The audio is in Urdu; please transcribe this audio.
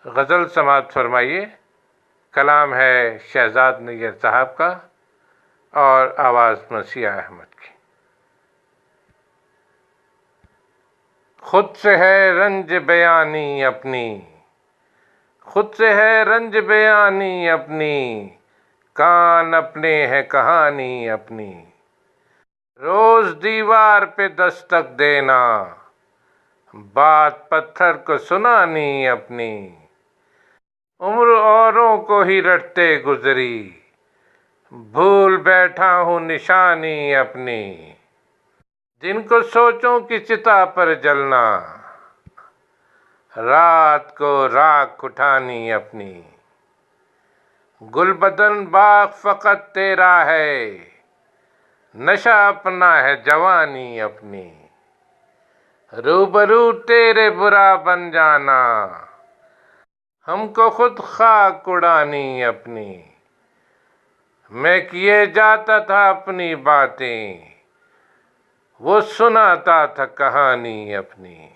غزل سماعت فرمائیے۔ کلام ہے شہزاد نیر صاحب کا اور آواز مسیح احمد کی۔ خود سے ہے رنج بیانی اپنی، خود سے ہے رنج بیانی اپنی، کان اپنے ہے کہانی اپنی، روز دیوار پہ دستک دینا، بات پتھر کو سنانی اپنی، عمر اوروں کو ہی رٹتے گزری، بھول بیٹھا ہوں نشانی اپنی، دن کو سوچوں کی چتا پر جلنا، رات کو راکھ اٹھانی اپنی، گل بدن باغ فقط تیرا ہے، نشہ اپنا ہے جوانی اپنی، روبرو تیرے برا بن جانا، ہم کو خود خاک اڑانی اپنی، میں کیے جاتا تھا اپنی باتیں، وہ سناتا تھا کہانی اپنی۔